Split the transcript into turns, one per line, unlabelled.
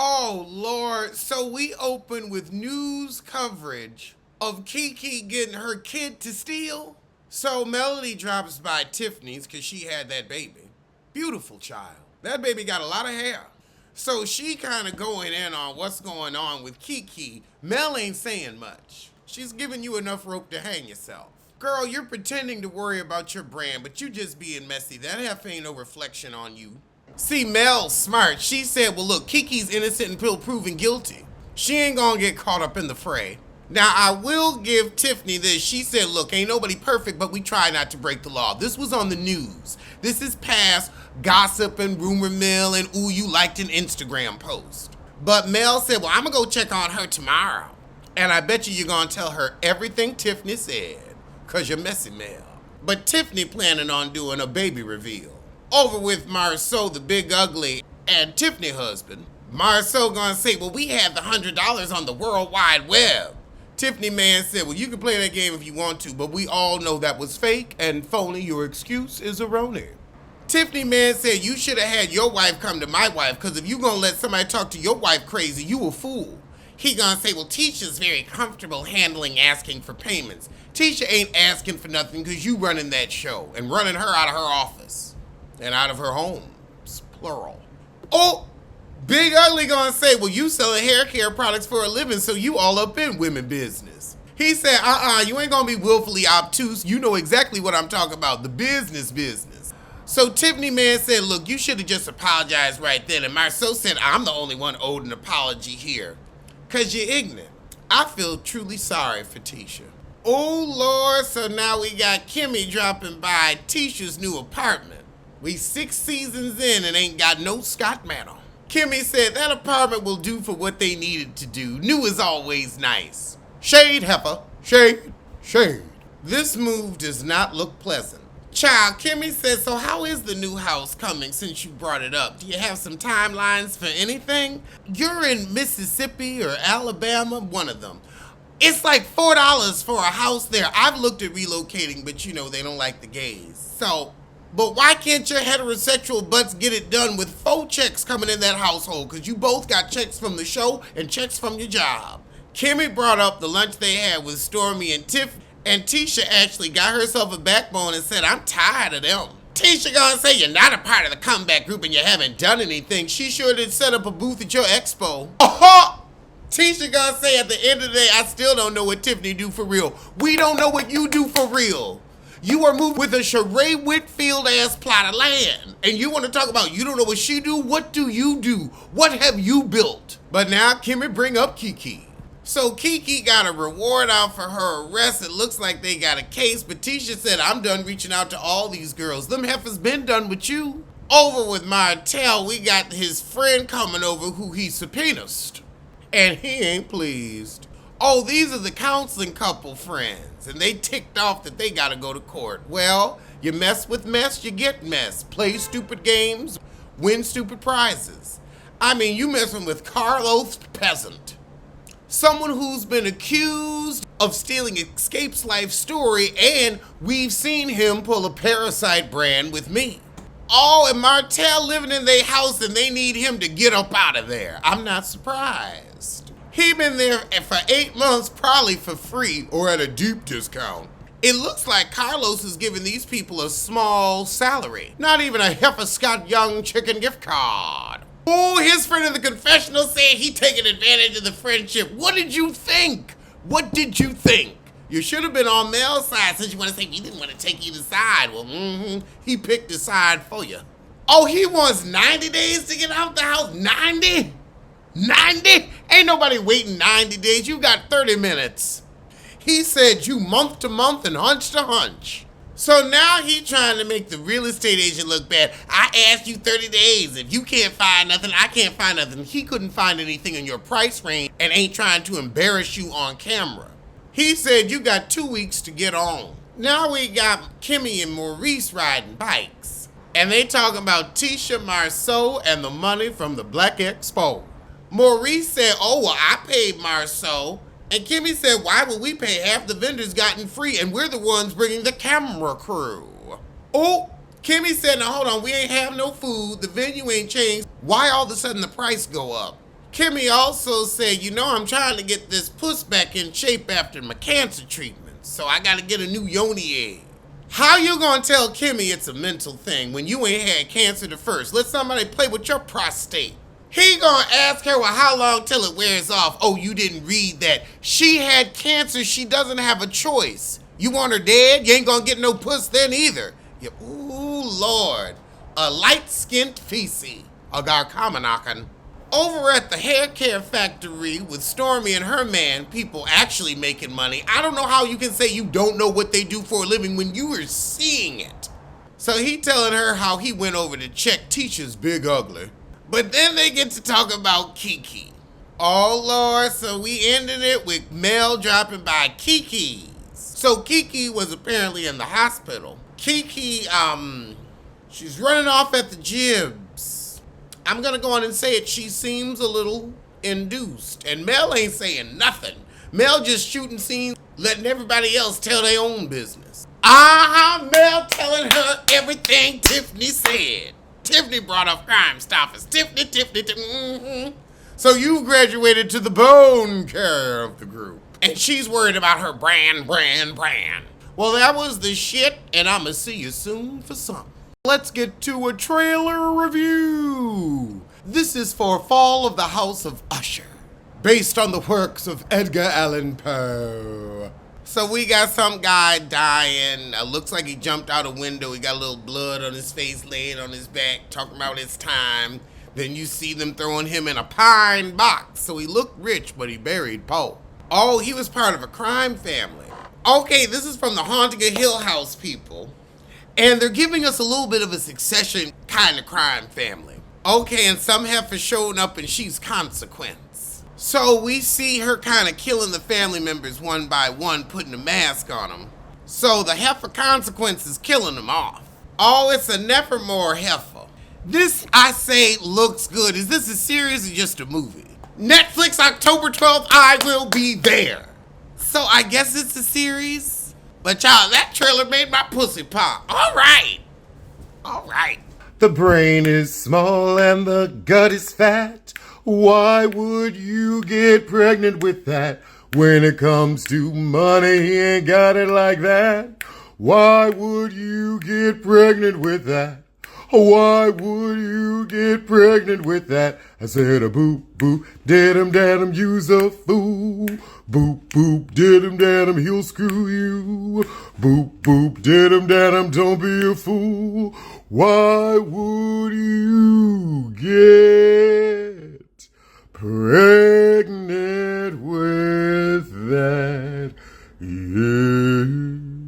Oh, Lord. So we open with news coverage of Kiki getting her kid to steal. So Melody drops by Tiffany's because she had that baby. Beautiful child. That baby got a lot of hair. So she kind of going in on what's going on with Kiki. Mel ain't saying much. She's giving you enough rope to hang yourself. Girl, you're pretending to worry about your brand, but you just being messy. That half ain't no reflection on you. See, Mel's smart. She said, well, look, Kiki's innocent until proven guilty. She ain't gonna get caught up in the fray. Now, I will give Tiffany this. She said, look, ain't nobody perfect, but we try not to break the law. This was on the news. This is past gossip and rumor mill and, ooh, you liked an Instagram post. But Mel said, well, I'm gonna go check on her tomorrow. And I bet you're gonna tell her everything Tiffany said, because you're messy, Mel. But Tiffany planning on doing a baby reveal. Over with Marceau, the big ugly, and Tiffany husband. Marceau gonna say, well, we had the $100 on the World Wide Web. Tiffany man said, well, you can play that game if you want to, but we all know that was fake and phony. Your excuse is erroneous. Tiffany man said, you should have had your wife come to my wife, because if you gonna let somebody talk to your wife crazy, you a fool. He gonna say, well, Tisha's very comfortable handling asking for payments. Tisha ain't asking for nothing because you running that show and running her out of her office. And out of her home. It's plural. Oh, Big Ugly gonna say, well, you selling hair care products for a living, so you all up in women business. He said, you ain't gonna be willfully obtuse. You know exactly what I'm talking about, the business. So Tiffany man said, look, you should have just apologized right then. And Marceau said, I'm the only one owed an apology here. Because you're ignorant. I feel truly sorry for Tisha. Oh, Lord, so now we got Kimmy dropping by Tisha's new apartment. We 6 seasons in and ain't got no Scott Manor. Kimmy said that apartment will do for what they needed to do. New is always nice. Shade, heifer. Shade. This move does not look pleasant. Child, Kimmy said, so how is the new house coming since you brought it up? Do you have some timelines for anything? You're in Mississippi or Alabama, one of them. It's like $4 for a house there. I've looked at relocating, but you know, they don't like the gays. But why can't your heterosexual butts get it done with 4 checks coming in that household? Because you both got checks from the show and checks from your job. Kimmy brought up the lunch they had with Stormy and Tiff, and Tisha actually got herself a backbone and said, I'm tired of them. Tisha gonna say you're not a part of the comeback group and you haven't done anything. She sure did set up a booth at your expo. Tisha gonna say at the end of the day, I still don't know what Tiffany do for real. We don't know what you do for real. You are moving with a Sheree Whitfield-ass plot of land. And you want to talk about you don't know what she do? What do you do? What have you built? But now Kimmy bring up Kiki. So Kiki got a reward out for her arrest. It looks like they got a case, but Tisha said, I'm done reaching out to all these girls. Them heifers been done with you. Over with Martell, we got his friend coming over who he subpoenaed. And he ain't pleased. Oh, these are the counseling couple friends, and they ticked off that they gotta go to court. Well, you mess with mess, you get mess. Play stupid games, win stupid prizes. I mean, you messing with Carlos Peasant. Someone who's been accused of stealing Escape's life story, and we've seen him pull a Parasite brand with me. Oh, and Martell living in their house and they need him to get up out of there. I'm not surprised. He been there for 8 months, probably for free or at a deep discount. It looks like Carlos is giving these people a small salary. Not even a heifer Scott Young chicken gift card. Oh, his friend in the confessional said he taking advantage of the friendship. What did you think? What did you think? You should have been on Mel's side since you want to say you didn't want to take either side. Well, he picked the side for you. Oh, he wants 90 days to get out the house. 90? 90? Ain't nobody waiting 90 days. You got 30 minutes. He said you month to month and hunch to hunch. So now he trying to make the real estate agent look bad. I asked you 30 days. If you can't find nothing, I can't find nothing. He couldn't find anything in your price range and ain't trying to embarrass you on camera. He said you got 2 weeks to get on. Now we got Kimmy and Maurice riding bikes. And they talking about Tisha, Marceau, and the money from the Black Expo. Maurice said, oh, well, I paid Marceau. And Kimmy said, why would we pay? Half the vendors gotten free, and we're the ones bringing the camera crew. Oh, Kimmy said, now hold on, we ain't have no food. The venue ain't changed. Why all of a sudden the price go up? Kimmy also said, I'm trying to get this puss back in shape after my cancer treatment, so I gotta get a new yoni egg. How you gonna tell Kimmy it's a mental thing when you ain't had cancer the first? Let somebody play with your prostate. He gonna ask her, well, how long till it wears off? Oh, you didn't read that. She had cancer, she doesn't have a choice. You want her dead? You ain't gonna get no puss then either. Ooh, Lord. A light-skinned feces. A garkamanakan. Over at the hair care factory with Stormy and her man, people actually making money. I don't know how you can say you don't know what they do for a living when you were seeing it. So he telling her how he went over to check Tisha's big ugly. But then they get to talk about Kiki. Oh Lord, so we ended it with Mel dropping by Kiki's. So Kiki was apparently in the hospital. Kiki, she's running off at the jibs. I'm gonna go on and say it, she seems a little induced. And Mel ain't saying nothing. Mel just shooting scenes, letting everybody else tell their own business. Mel telling her everything Tiffany said. Tiffany brought up Crime Stoppers. Tiffany. So you graduated to the bone care of the group. And she's worried about her brand. Well, that was the shit, and I'ma see you soon for something. Let's get to a trailer review. This is for Fall of the House of Usher, based on the works of Edgar Allan Poe. So we got some guy dying. Looks like he jumped out a window. He got a little blood on his face, laying on his back, talking about his time. Then you see them throwing him in a pine box. So he looked rich, but he buried Poe. Oh, he was part of a crime family. Okay, this is from the Haunting of Hill House people. And they're giving us a little bit of a Succession kind of crime family. Okay, and some heifer showing up and she's Consequence. So we see her kind of killing the family members one by one, putting a mask on them. So the heifer Consequence is killing them off. Oh, it's a Nevermore heifer. This, I say, looks good. Is this a series or just a movie? Netflix, October 12th, I will be there. So I guess it's a series? But y'all, that trailer made my pussy pop. All right. The brain is small and the gut is fat. Why would you get pregnant with that? When it comes to money, he ain't got it like that. Why would you get pregnant with that? Why would you get pregnant with that? I said a boop, boop, did-em, you's a fool. Boop, boop, did-em, he'll screw you. Boop, boop, did-em, don't be a fool. Why would you get pregnant with that? Yeah.